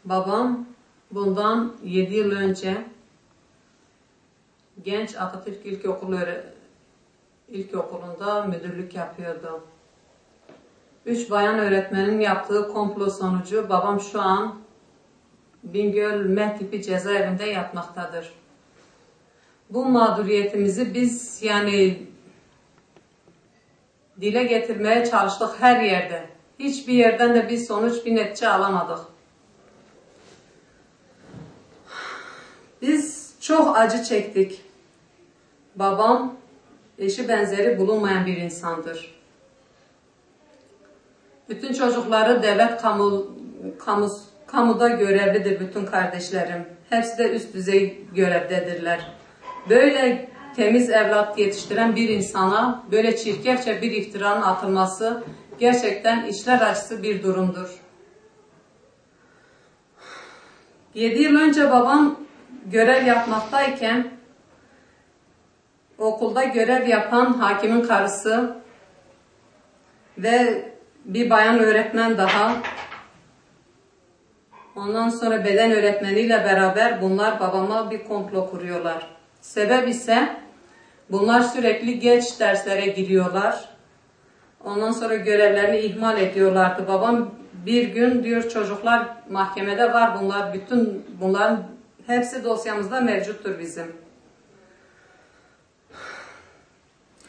Babam bundan 7 yıl önce Genç Atatürk İlkokulu'nda müdürlük yapıyordu. 3 bayan öğretmenin yaptığı komplo sonucu babam şu an Bingöl M tipi cezaevinde yatmaktadır. Bu mağduriyetimizi biz dile getirmeye çalıştık her yerde. Hiçbir yerden de bir sonuç, bir netice alamadık. Biz çok acı çektik. Babam eşi benzeri bulunmayan bir insandır. Bütün çocukları devlet kamuda görevlidir bütün kardeşlerim. Hepsi de üst düzey görevdedirler. Böyle temiz evlat yetiştiren bir insana böyle çirkefçe bir iftiranın atılması gerçekten içler acısı bir durumdur. 7 yıl önce babam görev yapmaktayken okulda görev yapan hakimin karısı ve bir bayan öğretmen daha, ondan sonra beden öğretmeniyle beraber bunlar babama bir komplo kuruyorlar. Sebep ise bunlar sürekli geç derslere giriyorlar. Ondan sonra görevlerini ihmal ediyorlardı. Babam bir gün diyor çocuklar mahkemede var, bütün bunların hepsi dosyamızda mevcuttur bizim.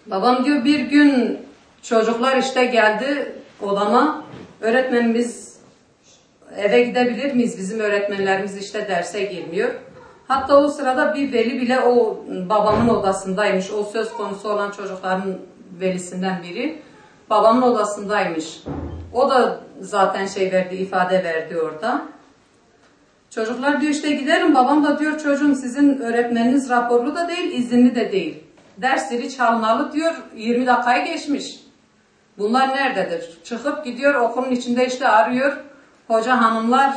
Babam diyor bir gün çocuklar işte geldi odama, öğretmenim biz eve gidebilir miyiz? Bizim öğretmenlerimiz işte derse girmiyor. Hatta o sırada bir veli bile o babamın odasındaymış. O söz konusu olan çocukların velisinden biri babamın odasındaymış. O da zaten ifade verdi orada. Çocuklar diyor işte giderim. Babam da diyor çocuğum sizin öğretmeniniz raporlu da değil, izinli de değil. Ders zili çalmalı diyor, 20 dakikayı geçmiş. Bunlar nerededir? Çıkıp gidiyor okulun içinde işte arıyor. Hoca hanımlar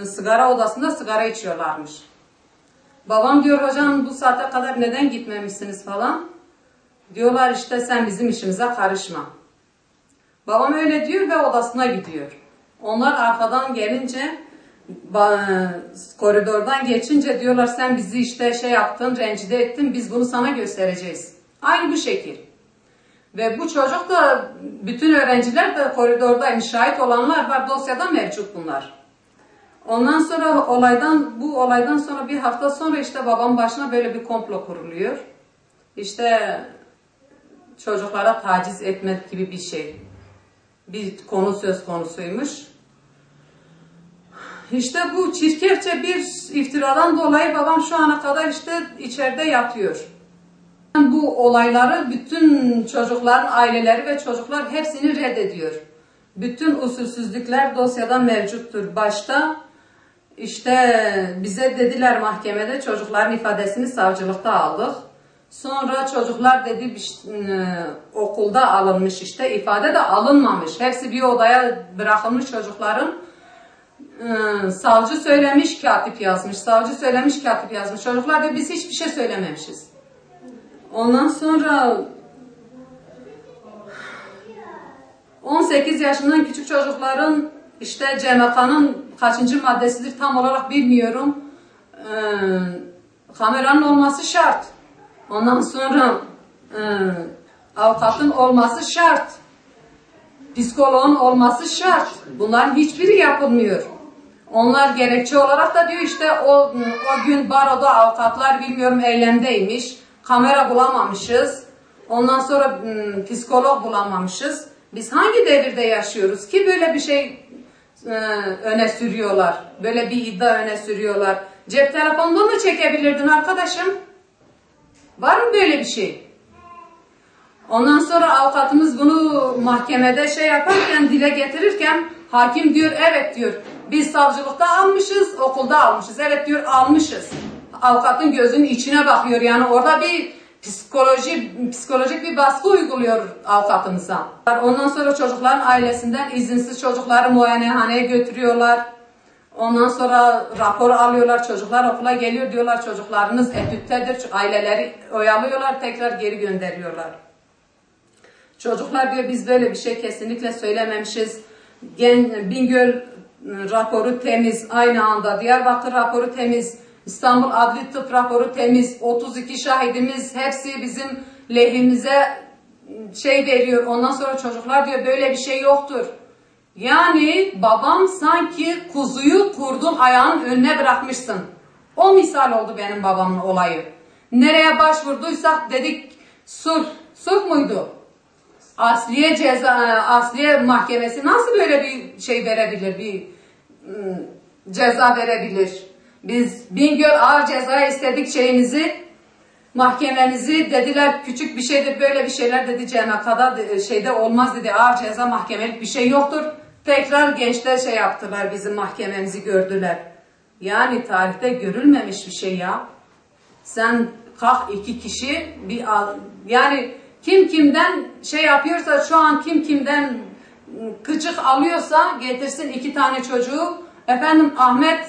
sigara odasında sigara içiyorlarmış. Babam diyor hocam bu saate kadar neden gitmemişsiniz falan. Diyorlar işte sen bizim işimize karışma. Babam öyle diyor ve odasına gidiyor. Onlar arkadan gelince koridordan geçince diyorlar sen bizi işte yaptın, rencide ettin, biz bunu sana göstereceğiz. Aynı bu şekil. Ve bu çocuk da bütün öğrenciler de koridordaymış, şahit olanlar var, dosyada mevcut bunlar. Ondan sonra bu olaydan sonra bir hafta sonra işte babam başına böyle bir komplo kuruluyor. İşte çocuklara taciz etmek gibi bir konu söz konusuymuş. İşte bu çirkefçe bir iftiradan dolayı babam şu ana kadar işte içeride yatıyor. Bu olayları bütün çocukların aileleri ve çocuklar hepsini reddediyor. Bütün usulsüzlükler dosyada mevcuttur. Başta işte bize dediler mahkemede çocukların ifadesini savcılıkta aldık. Sonra çocuklar dedi okulda alınmış işte ifade de alınmamış. Hepsi bir odaya bırakılmış çocukların. Savcı söylemiş, katip yazmış. Savcı söylemiş, katip yazmış. Çocuklar diyor biz hiçbir şey söylememişiz. Ondan sonra 18 yaşından küçük çocukların işte CMK'nın kaçıncı maddesidir tam olarak bilmiyorum. Kameranın olması şart. Ondan sonra avukatın olması şart. Psikoloğun olması şart. Bunların hiçbiri yapılmıyor. Onlar gerekçe olarak da diyor işte o gün baroda avukatlar bilmiyorum eylemdeymiş. Kamera bulamamışız. Ondan sonra psikolog bulamamışız. Biz hangi devirde yaşıyoruz ki böyle bir şey öne sürüyorlar? Böyle bir iddia öne sürüyorlar. Cep telefonunda mı çekebilirdin arkadaşım? Var mı böyle bir şey? Ondan sonra avukatımız bunu mahkemede yaparken, dile getirirken hakim diyor evet diyor. Biz savcılıkta almışız, okulda almışız. Evet diyor almışız. Avukatın gözünün içine bakıyor yani orada bir psikolojik bir baskı uyguluyor avukatımıza. Ondan sonra çocukların ailesinden izinsiz çocukları muayenehaneye götürüyorlar. Ondan sonra rapor alıyorlar, çocuklar okula geliyor diyorlar çocuklarınız etüttedir. Aileleri oyalıyorlar, tekrar geri gönderiyorlar. Çocuklar diyor biz böyle bir şey kesinlikle söylememişiz. Bingöl raporu temiz aynı anda. Diyarbakır raporu temiz. İstanbul Adli Tıp raporu temiz. 32 şahidimiz hepsi bizim lehimize şey veriyor. Ondan sonra çocuklar diyor böyle bir şey yoktur. Yani babam sanki kuzuyu kurdun ayağının önüne bırakmışsın. O misal oldu benim babamın olayı. Nereye başvurduysak dedik sulh muydu? Asliye mahkemesi nasıl böyle bir şey verebilir, bir ceza verebilir? Biz Bingöl ağır ceza istedik şeyinizi, mahkemenizi dediler küçük bir şeydir, böyle bir şeyler dedi Cenaka'da şeyde olmaz dedi, ağır ceza mahkemelik bir şey yoktur. Tekrar gençler şey yaptılar, bizim mahkememizi gördüler. Yani tarihte görülmemiş bir şey ya. Sen kalk iki kişi yani kim kimden şey yapıyorsa şu an kim kimden kıçık alıyorsa getirsin 2 tane çocuğu. Efendim Ahmet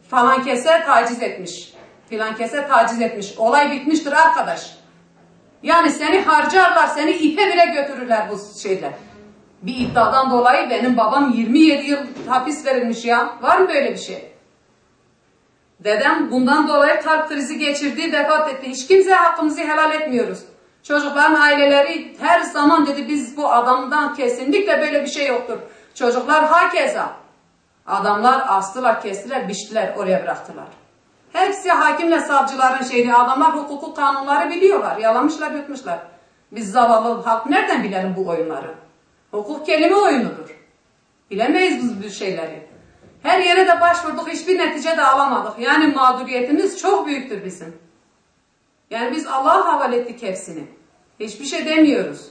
falan kese taciz etmiş. Filan kese taciz etmiş. Olay bitmiştir arkadaş. Yani seni harcarlar, seni ipe bile götürürler bu şeyler. Bir iddiadan dolayı benim babam 27 yıl hapis verilmiş ya. Var mı böyle bir şey? Dedem bundan dolayı kalp krizi geçirdi, vefat etti. Hiç kimseye hakkımızı helal etmiyoruz. Çocukların aileleri her zaman dedi biz bu adamdan kesinlikle böyle bir şey yoktur. Çocuklar hakeza. Adamlar astılar, kestiler, biçtiler, oraya bıraktılar. Hepsi hakimle savcıların şeydi. Adamlar hukuku kanunları biliyorlar. Yalamışlar, yutmuşlar. Biz zavallı halk nereden bilelim bu oyunları? Hukuk kelime oyunudur. Bilemeyiz biz bu şeyleri. Her yere de başvurduk, hiçbir netice de alamadık. Yani mağduriyetimiz çok büyüktür bizim. Yani biz Allah'a havale ettik hepsini. Hiçbir şey demiyoruz.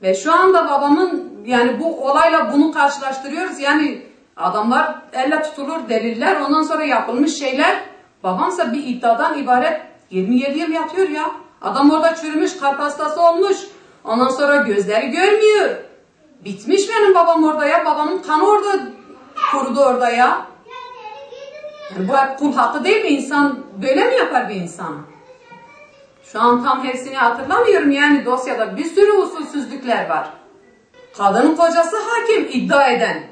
Ve şu anda babamın yani bu olayla bunu karşılaştırıyoruz. Yani adamlar elle tutulur deliller, ondan sonra yapılmış şeyler. Babamsa bir iddiadan ibaret 27 yıl yatıyor ya. Adam orada çürümüş, kalp hastası olmuş. Ondan sonra gözleri görmüyor. Bitmiş benim babam orada ya. Babamın kanı orada kurudu orada ya. Yani bu hep kul hakkı değil mi? İnsan böyle mi yapar bir insan? Şu an tam hepsini hatırlamıyorum. Yani dosyada bir sürü usulsüzlükler var. Kadının kocası hakim iddia eden.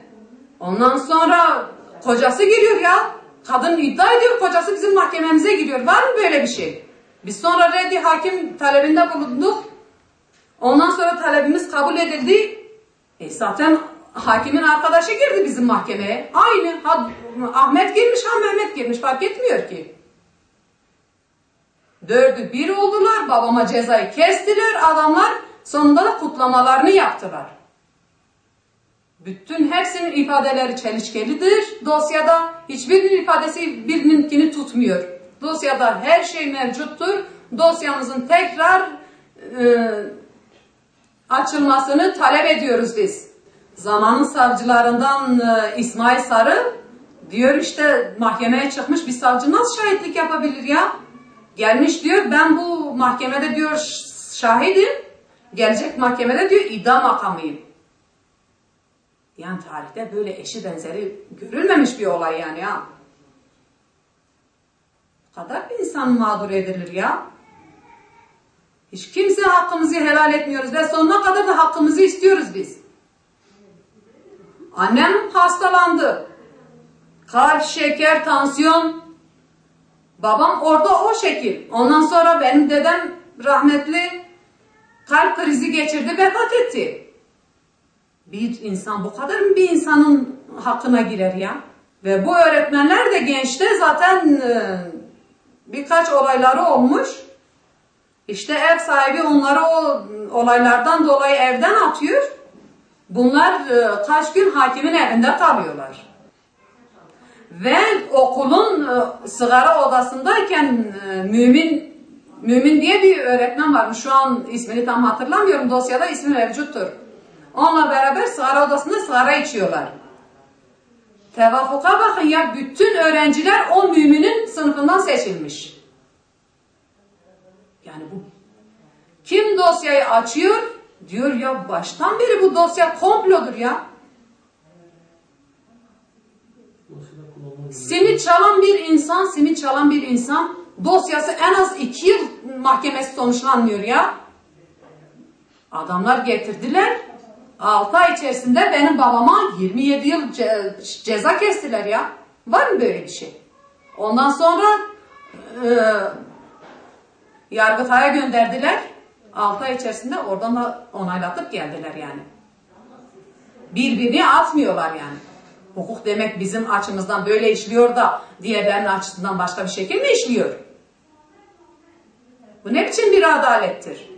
Ondan sonra kocası giriyor ya. Kadın iddia ediyor, kocası bizim mahkememize giriyor. Var mı böyle bir şey? Biz sonra reddi hakim talebinde bulunduk. Ondan sonra talebimiz kabul edildi. Zaten hakimin arkadaşı girdi bizim mahkemeye. Aynı. Ahmet girmiş, Mehmet girmiş. Fark etmiyor ki. 4'ü 1 oldular. Babama cezayı kestiler. Adamlar sonunda da kutlamalarını yaptılar. Bütün hepsinin ifadeleri çelişkilidir. Dosyada hiçbirinin ifadesi birininkini tutmuyor. Dosyada her şey mevcuttur. Dosyamızın tekrar açılmasını talep ediyoruz biz. Zamanın savcılarından İsmail Sarı diyor işte mahkemeye çıkmış bir savcı nasıl şahitlik yapabilir ya? Gelmiş diyor ben bu mahkemede diyor şahidim. Gelecek mahkemede diyor iddia makamıyım. Yani tarihte böyle eşi benzeri görülmemiş bir olay yani ya. Bu kadar bir insan mağdur edilir ya. Hiç kimse hakkımızı helal etmiyoruz ve sonuna kadar da hakkımızı istiyoruz biz. Annem hastalandı. Kalp, şeker, tansiyon. Babam orada o şekil. Ondan sonra benim dedem rahmetli kalp krizi geçirdi, vefat etti. Bir insan bu kadar mı bir insanın hakkına girer ya? Ve bu öğretmenler de gençte zaten birkaç olayları olmuş. İşte ev sahibi onları o olaylardan dolayı evden atıyor. Bunlar kaç gün hakimin evinde kalıyorlar. Ve okulun sigara odasındayken Mümin diye bir öğretmen varmış. Şu an ismini tam hatırlamıyorum. Dosyada ismi mevcuttur. Onunla beraber sigara odasında sigara içiyorlar. Tevafuka bakın ya, bütün öğrenciler o Mümin'in sınıfından seçilmiş. Yani bu kim dosyayı açıyor diyor ya baştan beri bu dosya komplodur ya. Simit çalan bir insan dosyası en az 2 yıl mahkemesi sonuçlanmıyor ya. Adamlar getirdiler. 6 ay içerisinde benim babama 27 yıl ceza kestiler ya. Var mı böyle bir şey? Ondan sonra Yargıtay'a gönderdiler. 6 ay içerisinde oradan da onaylatıp geldiler yani. Birbirini atmıyorlar yani. Hukuk demek bizim açımızdan böyle işliyor da diğerlerinin açısından başka bir şekil mi işliyor? Bu ne biçim bir adalettir?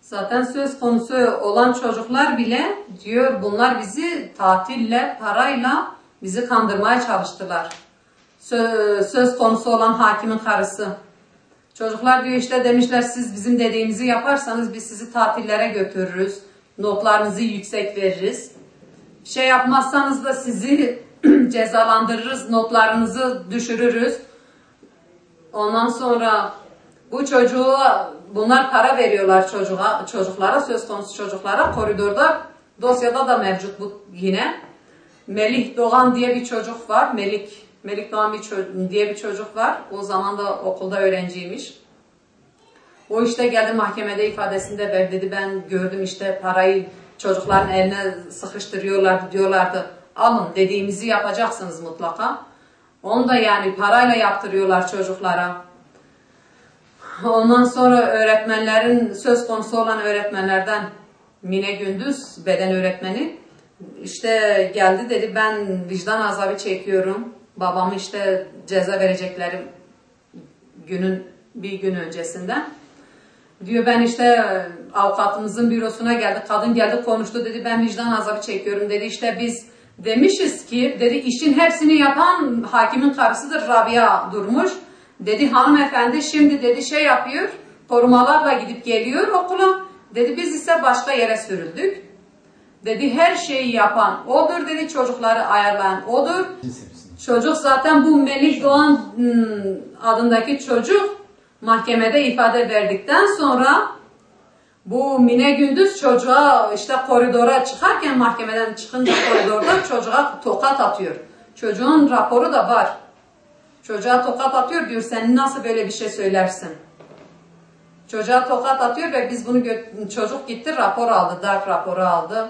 Zaten söz konusu olan çocuklar bile diyor bunlar bizi tatille, parayla bizi kandırmaya çalıştılar. Söz konusu olan hakimin karısı. Çocuklar diyor işte demişler siz bizim dediğimizi yaparsanız biz sizi tatillere götürürüz. Notlarınızı yüksek veririz. Şey yapmazsanız da sizi cezalandırırız, notlarınızı düşürürüz. Ondan sonra bu çocuğa, bunlar para veriyorlar çocuklara, söz konusu çocuklara. Koridorda, dosyada da mevcut bu yine. Melih Doğan diye bir çocuk var. Melik Doğan diye bir çocuk var. O zaman da okulda öğrenciymiş. O işte geldi mahkemede ifadesinde ver dedi. Ben gördüm işte parayı çocukların eline sıkıştırıyorlardı diyorlardı. Alın dediğimizi yapacaksınız mutlaka. Onu da yani parayla yaptırıyorlar çocuklara. Ondan sonra öğretmenlerin, söz konusu olan öğretmenlerden Mine Gündüz, beden öğretmeni işte geldi dedi ben vicdan azabı çekiyorum. Babamı işte ceza verecekleri bir gün öncesinden. Diyor ben işte avukatımızın bürosuna geldi. Kadın geldi konuştu dedi ben vicdan azabı çekiyorum dedi. İşte biz demişiz ki dedi işin hepsini yapan hakimin karısıdır Rabia Durmuş. Dedi hanımefendi şimdi dedi şey yapıyor. Korumalarla gidip geliyor okula. Dedi biz ise başka yere sürüldük. Dedi her şeyi yapan odur dedi çocukları ayarlayan odur. Çocuk zaten bu Melih Doğan adındaki çocuk mahkemede ifade verdikten sonra bu Mine Gündüz çocuğa işte koridora çıkarken mahkemeden çıkınca koridorda çocuğa tokat atıyor. Çocuğun raporu da var. Çocuğa tokat atıyor diyor sen nasıl böyle bir şey söylersin? Çocuğa tokat atıyor ve biz bunu çocuk gitti rapor aldı, darp raporu aldı.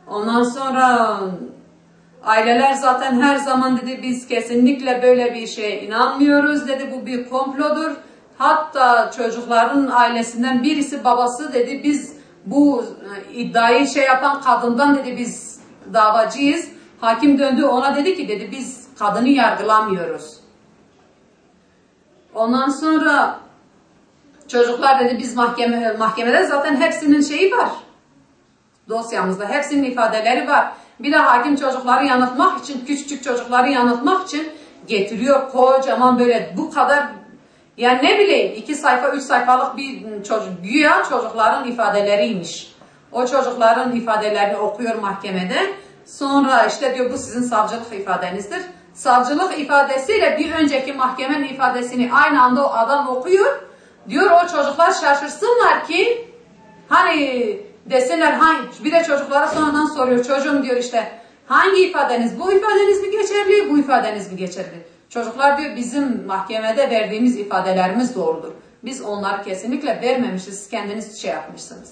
Ondan sonra aileler zaten her zaman dedi biz kesinlikle böyle bir şeye inanmıyoruz dedi bu bir komplodur. Hatta çocukların ailesinden birisi babası dedi biz bu iddiayı şey yapan kadından dedi biz davacıyız. Hakim döndü ona dedi ki dedi biz kadını yargılamıyoruz. Ondan sonra çocuklar dedi biz mahkemede zaten hepsinin şeyi var. Dosyamızda hepsinin ifadeleri var. Bir de hakim çocukları yanıltmak için, küçücük çocukları yanıltmak için getiriyor kocaman böyle bu kadar yani ne bileyim 2 sayfa 3 sayfalık bir çocuk güya çocukların ifadeleriymiş. O çocukların ifadelerini okuyor mahkemede. Sonra işte diyor bu sizin savcılık ifadenizdir. Savcılık ifadesiyle bir önceki mahkemenin ifadesini aynı anda o adam okuyor. Diyor o çocuklar şaşırsınlar ki hani desinler bir de çocuklara sonradan soruyor çocuğum diyor işte hangi ifadeniz bu ifadeniz mi geçerli bu ifadeniz mi geçerli? Çocuklar diyor bizim mahkemede verdiğimiz ifadelerimiz doğrudur. Biz onları kesinlikle vermemişiz kendiniz şey yapmışsınız.